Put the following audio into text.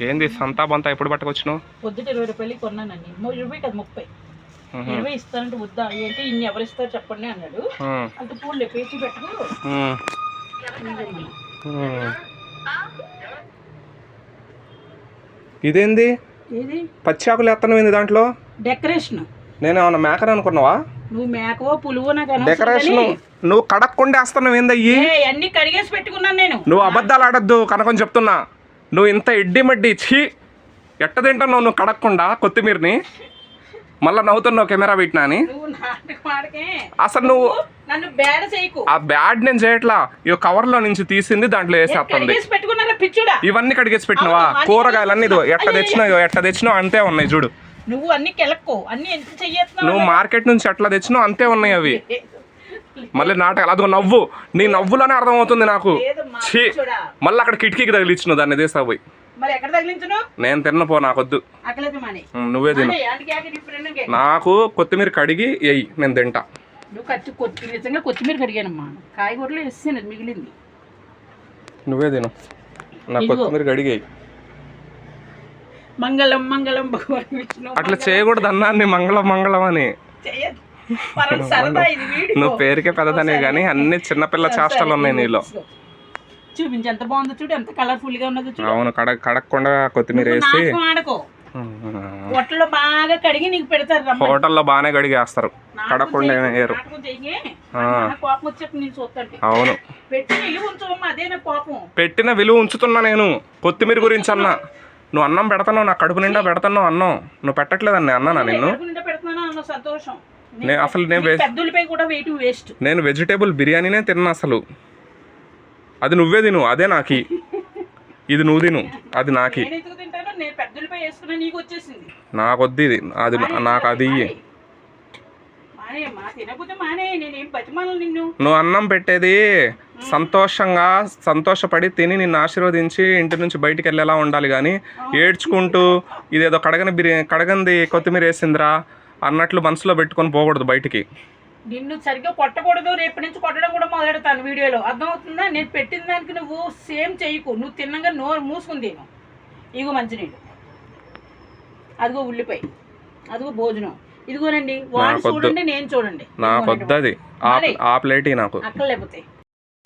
ఏంది సంతా బంతా ఎప్పుడు పట్టుకొచ్చినావు? పొద్దుట 20 రూపాయలు కొన్నానండి. 20 కదా 30. 20 ఇస్తానంటే వద్దా ఏంటి ఇన్ని ఎవరు ఇస్తారు చెప్పండి అన్నాడు. అంత పూలు పేచి పెట్టుకో. ఇదేంది ఏది పచ్చాకులు ఎత్తనమైంది దాంట్లో డెకరేషన్. నేను ఏమన్నా మేకని అనుకున్నావా? నువ్వు మేకవో పులువో నాకు డెకరేషన్. నువ్వు కడక్కుండా వేస్తున్నావు ఏందయ్యి? అన్ని కడిగేసి పెట్టుకున్నాను నేను. నువ్వు అబద్ధాలు ఆడద్దు కనకం చెప్తున్నా. నువ్వు ఇంత ఎడ్డి మడ్డి ఛీ ఎట్ట తింటున్నావు నువ్వు కడక్కుండా కొత్తిమీరని? మళ్ళీ నవ్వుతున్నావు కెమెరా పెట్టినా అని. అసలు నువ్వు ఆ బ్యాడ్ నేను చేయట్లా. ఈ కవర్ లో నుంచి తీసింది దాంట్లో వేసేస్తుంది. ఇవన్నీ కడిగేసి పెట్టినవా? కూరగాయలన్నీ ఎట్ట తెచ్చినావు అంతే ఉన్నాయి చూడు. నువ్వు అన్ని కెలక్కో అన్ని ఎంత చెయ్యొచ్చు. నువ్వు మార్కెట్ నుంచి ఎట్లా తెచ్చినావు అంతే ఉన్నాయి అవి. మళ్ళీ నాటకాలు అదిగో నవ్వు. నీ నవ్వులోనే అర్థమవుతుంది నాకు. ఛీ మళ్ళీ అక్కడ కిటికీకి తగిలిచ్చినావు దాన్ని తీసాపోయి. నేను తిన్నపో నాకొద్దు. నువ్వే తిను. నాకు కొత్తిమీర కడిగి వేయి నేను తింటా. నిజంగా కొత్తిమీర కడిగానమ్మా. కాయగూరలు వేసేది మిగిలింది. నువ్వే తిను. నాకు కొత్తిమీర కడిగి వేయి. మంగళం మంగళం భగవాన్ విష్ణు. అట్లా చేయకూడదు అన్నాన్ని మంగళం మంగళం అని. నువ్వు పేరుకే పెద్దదనే కానీ అన్ని చిన్నపిల్ల చేష్టలు ఉన్నాయి నీలో. చూపించి ఎంత బాగుందో చూడు, ఎంత కలర్ఫుల్ గా ఉన్నదో చూడు. అవును కడగకుండా కొత్తిమీర వేసి హోటల్లో బాగా కడిగి నీకు పెడతారు. హోటల్లో బాగానే కడిగేస్తారు, కడగకుండా వేయరు. అవును పెట్టిన విలువ ఉంచుతున్నా నేను. కొత్తిమీర గురించి అన్నా. నువ్వు అన్నం పెడతావు, నా కడుపు నిండా పెడతావు అన్నం. నువ్వు పెట్టట్లేదన్న అన్నా నిన్ను. అసలు నేను వెజిటేబుల్ బిర్యానీనే తిన్నా అసలు. అది నువ్వే తిను, అదే నాకి. ఇది నువ్వు తిను, అది నాకి. నాకొద్ది ఇది, అది నాకు అది. నువ్వు అన్నం పెట్టేది సంతోషపడి తిని నిన్ను ఆశీర్వదించి ఇంటి నుంచి బయటికి వెళ్ళేలా ఉండాలి కానీ ఏడ్చుకుంటూ ఇదేదో కడగంది కొత్తిమీర వేసిందిరా అన్నట్లు మనసులో పెట్టుకొని పోకూడదు బయటికి. నిన్ను సరిగ్గా కొట్టకూడదు. రేపు నుంచి కొట్టడం కూడా మొదలెడతాను వీడియోలో. అర్థమవుతుందా? నేను పెట్టిన దానికి నువ్వు సేమ్ చేయకు. నువ్వు తిన్నగా నోరు మూసుకుని తిను. ఇగో మంచినీళ్ళు, అదిగో ఉల్లిపాయ, అదిగో భోజనం, ఇదిగోనండి. వాడు చూడండి, నేను చూడండి. నాకు వద్దది ఆ ప్లేట్ నాకు అక్కడ లేకపోతే